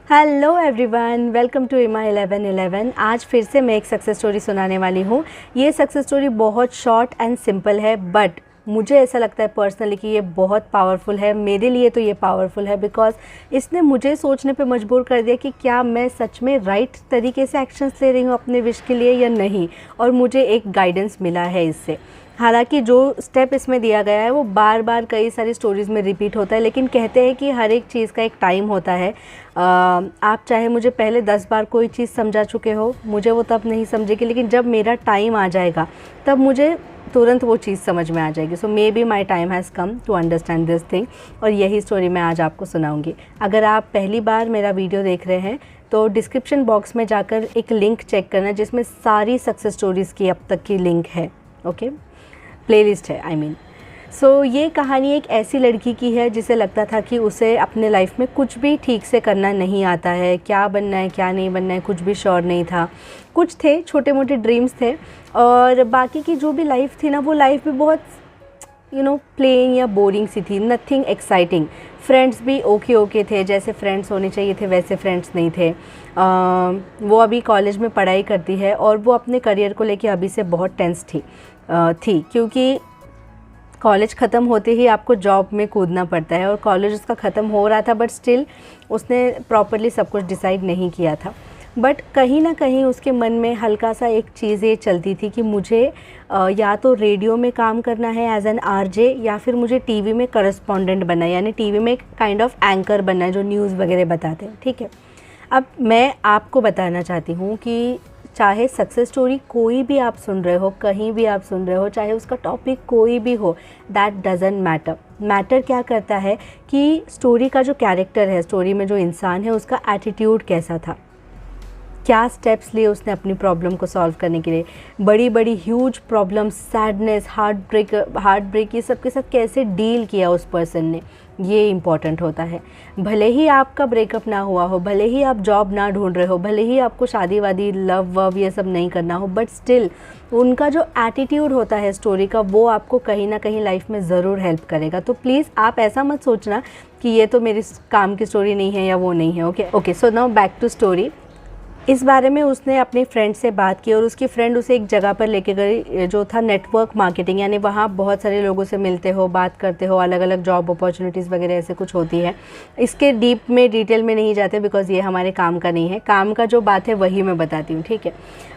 Hello everyone, welcome to इमा 1111। आज फिर से मैं एक सक्सेस स्टोरी सुनाने वाली हूँ। ये सक्सेस स्टोरी बहुत शॉर्ट एंड सिंपल है, बट मुझे ऐसा लगता है पर्सनली कि ये बहुत पावरफुल है। मेरे लिए तो ये पावरफुल है बिकॉज इसने मुझे सोचने पे मजबूर कर दिया कि क्या मैं सच में राइट तरीके से एक्शंस ले रही हूँ अपने विश के लिए या नहीं, और मुझे एक गाइडेंस मिला है इससे। हालांकि जो स्टेप इसमें दिया गया है वो बार बार कई सारी स्टोरीज़ में रिपीट होता है, लेकिन कहते हैं कि हर एक चीज़ का एक टाइम होता है। आप चाहे मुझे पहले 10 बार कोई चीज़ समझा चुके हो, मुझे वो तब नहीं समझेगी, लेकिन जब मेरा टाइम आ जाएगा तब मुझे तुरंत वो चीज़ समझ में आ जाएगी। So maybe my time has come to understand this thing, और यही स्टोरी मैं आज आपको सुनाऊंगी। अगर आप पहली बार मेरा वीडियो देख रहे हैं तो डिस्क्रिप्शन बॉक्स में जाकर एक लिंक चेक करना जिसमें सारी सक्सेस स्टोरीज़ की अब तक की लिंक है। ओके, प्लेलिस्ट है आई मीन। सो ये कहानी एक ऐसी लड़की की है जिसे लगता था कि उसे अपने लाइफ में कुछ भी ठीक से करना नहीं आता है, क्या बनना है क्या नहीं बनना है कुछ भी श्योर नहीं था। कुछ थे छोटे मोटे ड्रीम्स थे, और बाकी की जो भी लाइफ थी ना, वो लाइफ भी बहुत प्लेन या बोरिंग सी थी, नथिंग एक्साइटिंग। फ्रेंड्स भी ओके थे, जैसे फ्रेंड्स होने चाहिए थे वैसे फ्रेंड्स नहीं थे। वो अभी कॉलेज में पढ़ाई करती है और वो अपने करियर को लेके अभी से बहुत टेंस थी क्योंकि कॉलेज ख़त्म होते ही आपको जॉब में कूदना पड़ता है, और कॉलेज उसका ख़त्म हो रहा था, बट स्टिल उसने प्रॉपरली सब कुछ डिसाइड नहीं किया था। बट कहीं ना कहीं उसके मन में हल्का सा एक चीज़ ये चलती थी कि मुझे या तो रेडियो में काम करना है एज एन आरजे, या फिर मुझे टीवी में करस्पॉन्डेंट बनना है, यानी टीवी में एक काइंड ऑफ एंकर बनना है जो न्यूज़ वगैरह बताते हैं। ठीक है, अब मैं आपको बताना चाहती हूँ कि चाहे सक्सेस स्टोरी कोई भी आप सुन रहे हो, कहीं भी आप सुन रहे हो, चाहे उसका टॉपिक कोई भी हो, दैट डजंट मैटर। मैटर क्या करता है कि स्टोरी का जो कैरेक्टर है, स्टोरी में जो इंसान है, उसका एटीट्यूड कैसा था, क्या स्टेप्स लिए उसने अपनी प्रॉब्लम को सॉल्व करने के लिए। बड़ी बड़ी huge problem, sadness, heart break ये सब के साथ कैसे डील किया उस पर्सन ने, ये इम्पॉर्टेंट होता है। भले ही आपका ब्रेकअप ना हुआ हो, भले ही आप जॉब ना ढूंढ रहे हो, भले ही आपको शादी वादी लव वव ये सब नहीं करना हो, बट स्टिल उनका जो एटीट्यूड होता है स्टोरी का, वो आपको कहीं ना कहीं लाइफ में ज़रूर हेल्प करेगा। तो प्लीज़ आप ऐसा मत सोचना कि ये तो मेरी काम की स्टोरी नहीं है या वो नहीं है। Okay, so now back to story. इस बारे में उसने अपने फ्रेंड से बात की, और उसकी फ्रेंड उसे एक जगह पर लेके गई जो था नेटवर्क मार्केटिंग, यानी वहाँ बहुत सारे लोगों से मिलते हो, बात करते हो, अलग अलग जॉब अपॉर्चुनिटीज़ वगैरह ऐसे कुछ होती है। इसके डीप में डिटेल में नहीं जाते बिकॉज़ ये हमारे काम का नहीं है। काम का जो बात है वही मैं बताती हूँ, ठीक है।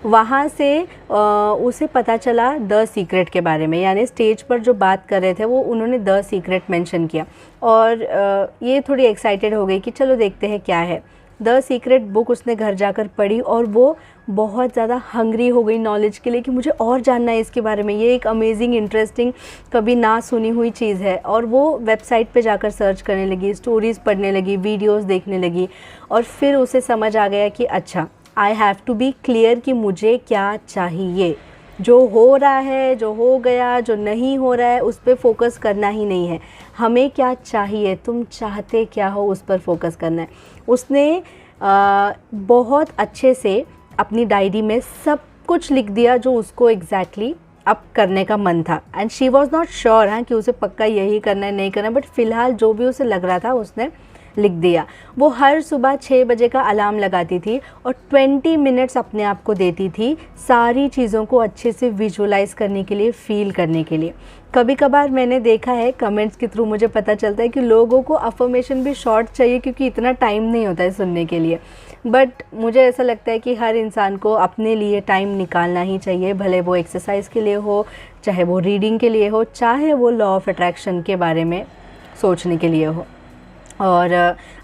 वहाँ से उसे पता चला द सीक्रेट के बारे में, यानी स्टेज पर जो बात कर रहे थे वो उन्होंने द सीक्रेट मेंशन किया, और ये थोड़ी एक्साइटेड हो गई कि चलो देखते हैं क्या है। द सीक्रेट बुक उसने घर जाकर पढ़ी, और वो बहुत ज़्यादा हंग्री हो गई नॉलेज के लिए कि मुझे और जानना है इसके बारे में, ये एक अमेजिंग, इंटरेस्टिंग, कभी ना सुनी हुई चीज़ है। और वो वेबसाइट पे जाकर सर्च करने लगी, स्टोरीज़ पढ़ने लगी, वीडियोस देखने लगी, और फिर उसे समझ आ गया कि अच्छा, I have to be clear कि मुझे क्या चाहिए। जो हो रहा है, जो हो गया, जो नहीं हो रहा है, उस पर फोकस करना ही नहीं है। हमें क्या चाहिए, तुम चाहते क्या हो, उस पर फोकस करना है। उसने बहुत अच्छे से अपनी डायरी में सब कुछ लिख दिया जो उसको एग्जैक्टली अब करने का मन था, and she was not sure हाँ कि उसे पक्का यही करना है नहीं करना, बट फ़िलहाल जो भी उसे लग रहा था उसने लिख दिया। वो हर सुबह 6 बजे का अलार्म लगाती थी और 20 मिनट्स अपने आप को देती थी सारी चीज़ों को अच्छे से विजुलाइज़ करने के लिए, फील करने के लिए। कभी कभार मैंने देखा है, कमेंट्स के थ्रू मुझे पता चलता है कि लोगों को अफर्मेशन भी शॉर्ट चाहिए क्योंकि इतना टाइम नहीं होता है सुनने के लिए, बट मुझे ऐसा लगता है कि हर इंसान को अपने लिए टाइम निकालना ही चाहिए, भले वो एक्सरसाइज के लिए हो, चाहे वो रीडिंग के लिए हो, चाहे वो लॉ ऑफ अट्रैक्शन के बारे में सोचने के लिए हो। और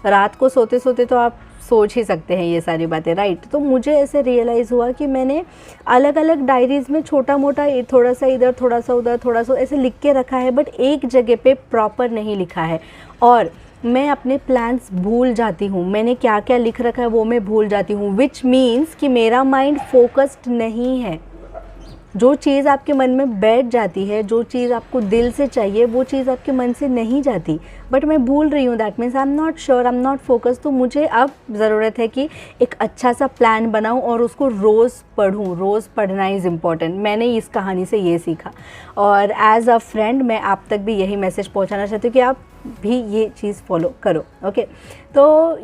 रात को सोते सोते तो आप सोच ही सकते हैं ये सारी बातें, राइट। तो मुझे ऐसे रियलाइज़ हुआ कि मैंने अलग अलग डायरीज़ में छोटा मोटा, थोड़ा सा इधर, थोड़ा सा उधर, थोड़ा सा ऐसे लिख के रखा है, बट एक जगह पे प्रॉपर नहीं लिखा है। और मैं अपने प्लान्स भूल जाती हूँ, मैंने क्या क्या लिख रखा है वो मैं भूल जाती हूँ, विच मीन्स कि मेरा माइंड फोकस्ड नहीं है। जो चीज़ आपके मन में बैठ जाती है, जो चीज़ आपको दिल से चाहिए, वो चीज़ आपके मन से नहीं जाती, बट मैं भूल रही हूँ। That means I am not sure, I am not focus. तो मुझे अब ज़रूरत है कि एक अच्छा सा प्लान बनाऊँ और उसको रोज़ पढ़ूँ। रोज़ पढ़ना इज़ इम्पॉर्टेंट। मैंने इस कहानी से ये सीखा, और एज़ अ फ्रेंड मैं आप तक भी यही मैसेज पहुँचाना चाहती हूँ कि आप भी ये चीज़ फॉलो करो। ओके, तो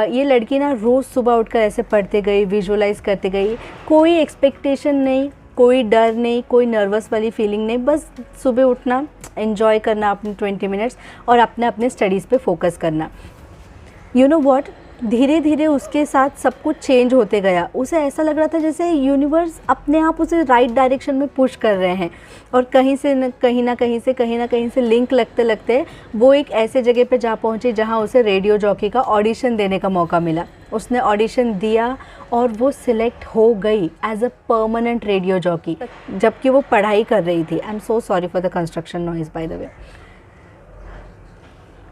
ये लड़की ना रोज़ सुबह उठकर ऐसे पढ़ते गई, विजुअलाइज करते गई, कोई एक्सपेक्टेशन नहीं, कोई डर नहीं, कोई नर्वस वाली फीलिंग नहीं, बस सुबह उठना, एंजॉय करना अपने 20 मिनट्स और अपने स्टडीज़ पे फोकस करना। यू नो व्हाट, धीरे धीरे उसके साथ सब कुछ चेंज होते गया। उसे ऐसा लग रहा था जैसे यूनिवर्स अपने आप उसे राइट डायरेक्शन में पुश कर रहे हैं, और कहीं ना कहीं से लिंक लगते लगते वो एक ऐसे जगह पे जा पहुंची जहां उसे रेडियो जॉकी का ऑडिशन देने का मौका मिला। उसने ऑडिशन दिया और वो सिलेक्ट हो गई as a permanent radio jockey, जबकि वो पढ़ाई कर रही थी। I am so sorry for the construction noise by the way.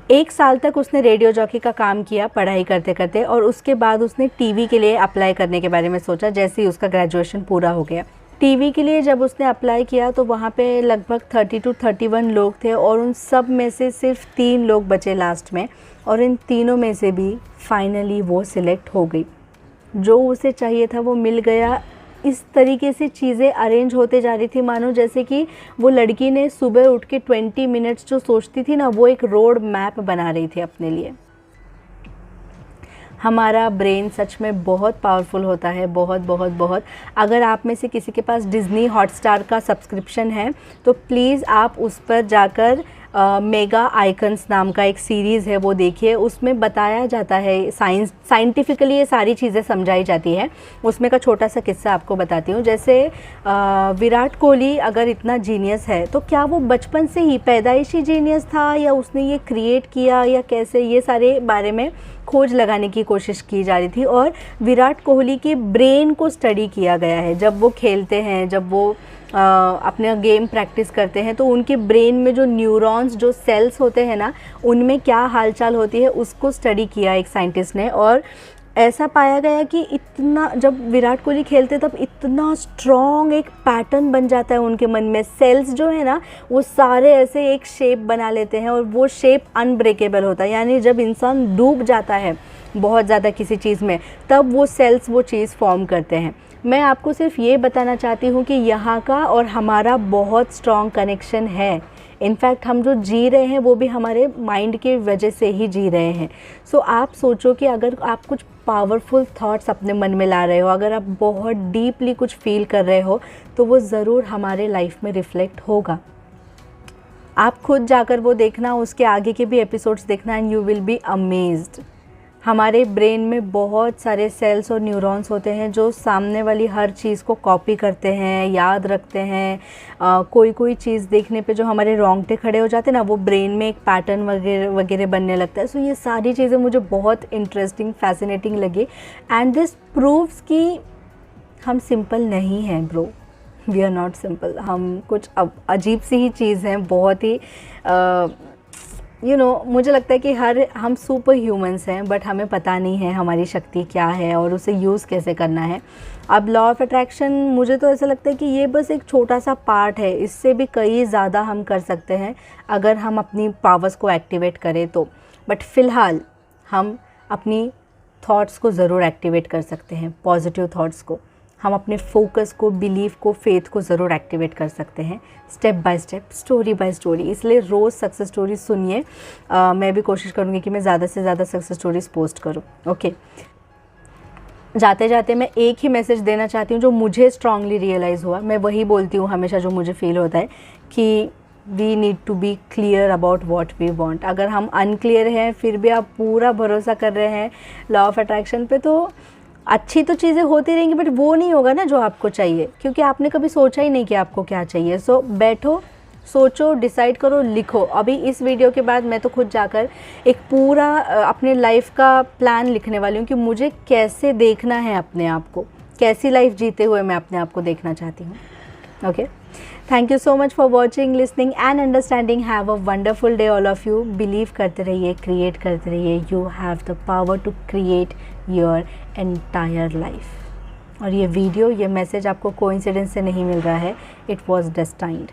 1 साल तक उसने रेडियो जॉकी का काम किया पढ़ाई करते करते, और उसके बाद उसने टीवी के लिए अप्लाई करने के बारे में सोचा जैसे ही उसका ग्रेजुएशन पूरा हो गया। टीवी के लिए जब उसने अप्लाई किया तो वहाँ पे लगभग 30 to 31 लोग थे, और उन सब में से सिर्फ 3 लोग बचे लास्ट में, और इन तीनों में से भी फाइनली वो सिलेक्ट हो गई। जो उसे चाहिए था वो मिल गया। इस तरीके से चीज़ें अरेंज होते जा रही थी मानो जैसे कि वो लड़की ने सुबह उठ के 20 मिनट्स जो सोचती थी ना, वो एक रोड मैप बना रही थी अपने लिए। हमारा ब्रेन सच में बहुत पावरफुल होता है, बहुत बहुत बहुत। अगर आप में से किसी के पास डिज़नी हॉटस्टार का सब्सक्रिप्शन है तो प्लीज़ आप उस पर जाकर मेगा आइकन्स नाम का एक सीरीज़ है वो देखिए। उसमें बताया जाता है, साइंटिफिकली ये सारी चीज़ें समझाई जाती है। उसमें का छोटा सा किस्सा आपको बताती हूँ। जैसे विराट कोहली अगर इतना जीनियस है तो क्या वो बचपन से ही पैदाइशी जीनियस था, या उसने ये क्रिएट किया, या कैसे, ये सारे बारे में खोज लगाने की कोशिश की जा रही थी। और विराट कोहली के ब्रेन को स्टडी किया गया है। जब वो खेलते हैं, जब वो अपने गेम प्रैक्टिस करते हैं, तो उनके ब्रेन में जो न्यूरॉन्स, जो सेल्स होते हैं ना, उनमें क्या हालचाल होती है उसको स्टडी किया एक साइंटिस्ट ने। और ऐसा पाया गया कि इतना, जब विराट कोहली खेलते तब इतना स्ट्रॉन्ग एक पैटर्न बन जाता है उनके मन में। सेल्स जो है ना वो सारे ऐसे एक शेप बना लेते हैं, और वो शेप अनब्रेकेबल होता है। यानी जब इंसान डूब जाता है बहुत ज़्यादा किसी चीज़ में, तब वो सेल्स वो चीज़ फॉर्म करते हैं। मैं आपको सिर्फ ये बताना चाहती हूँ कि यहाँ का और हमारा बहुत स्ट्रॉन्ग कनेक्शन है। इनफैक्ट हम जो जी रहे हैं वो भी हमारे माइंड के वजह से ही जी रहे हैं। सो आप सोचो कि अगर आप कुछ पावरफुल थॉट्स अपने मन में ला रहे हो, अगर आप बहुत डीपली कुछ फील कर रहे हो, तो वो ज़रूर हमारे लाइफ में रिफ्लेक्ट होगा। आप खुद जाकर वो देखना, उसके आगे के भी एपिसोड्स देखना, and you will be amazed. हमारे ब्रेन में बहुत सारे सेल्स और न्यूरॉन्स होते हैं जो सामने वाली हर चीज़ को कॉपी करते हैं, याद रखते हैं। कोई चीज़ देखने पे जो हमारे रोंगटे खड़े हो जाते हैं ना, वो ब्रेन में एक पैटर्न वगैरह वगैरह बनने लगता है। सो ये सारी चीज़ें मुझे बहुत इंटरेस्टिंग, फैसिनेटिंग लगी। एंड दिस प्रूव्स कि हम सिंपल नहीं हैं bro, we are not simple. हम कुछ अजीब सी ही चीज़ हैं, बहुत ही मुझे लगता है कि हम सुपर ह्यूमंस हैं, बट हमें पता नहीं है हमारी शक्ति क्या है और उसे यूज़ कैसे करना है। अब लॉ ऑफ अट्रैक्शन, मुझे तो ऐसा लगता है कि ये बस एक छोटा सा पार्ट है, इससे भी कई ज़्यादा हम कर सकते हैं अगर हम अपनी पावर्स को एक्टिवेट करें तो। बट फ़िलहाल हम अपनी थॉट्स को ज़रूर एक्टिवेट कर सकते हैं, पॉजिटिव थॉट्स को। हम अपने फोकस को, बिलीफ को, फेथ को ज़रूर एक्टिवेट कर सकते हैं, step by step, story by story. इसलिए रोज़ सक्सेस स्टोरीज सुनिए। मैं भी कोशिश करूँगी कि मैं ज़्यादा से ज़्यादा सक्सेस स्टोरीज पोस्ट करूँ। ओके, जाते जाते मैं एक ही मैसेज देना चाहती हूँ जो मुझे स्ट्रांगली रियलाइज़ हुआ। मैं वही बोलती हूँ हमेशा जो मुझे फील होता है कि we need to be clear about what we want. अगर हम अनक्लियर हैं फिर भी आप पूरा भरोसा कर रहे हैं लॉ ऑफ अट्रैक्शन पे, तो अच्छी तो चीज़ें होती रहेंगी, बट वो नहीं होगा ना जो आपको चाहिए, क्योंकि आपने कभी सोचा ही नहीं कि आपको क्या चाहिए। सो बैठो, सोचो, डिसाइड करो, लिखो। अभी इस वीडियो के बाद मैं तो खुद जाकर एक पूरा अपने लाइफ का प्लान लिखने वाली हूँ कि मुझे कैसे देखना है अपने आप को, कैसी लाइफ जीते हुए मैं अपने आप को देखना चाहती हूँ। Okay, thank you so much for watching, listening and understanding. Have a wonderful day all of you. Believe करते रहिए, क्रिएट करते रहिए। You have the power to create your entire life. और ये वीडियो, ये मैसेज आपको कोइंसिडेंस से नहीं मिल रहा है, इट वॉज डेस्टाइन्ड।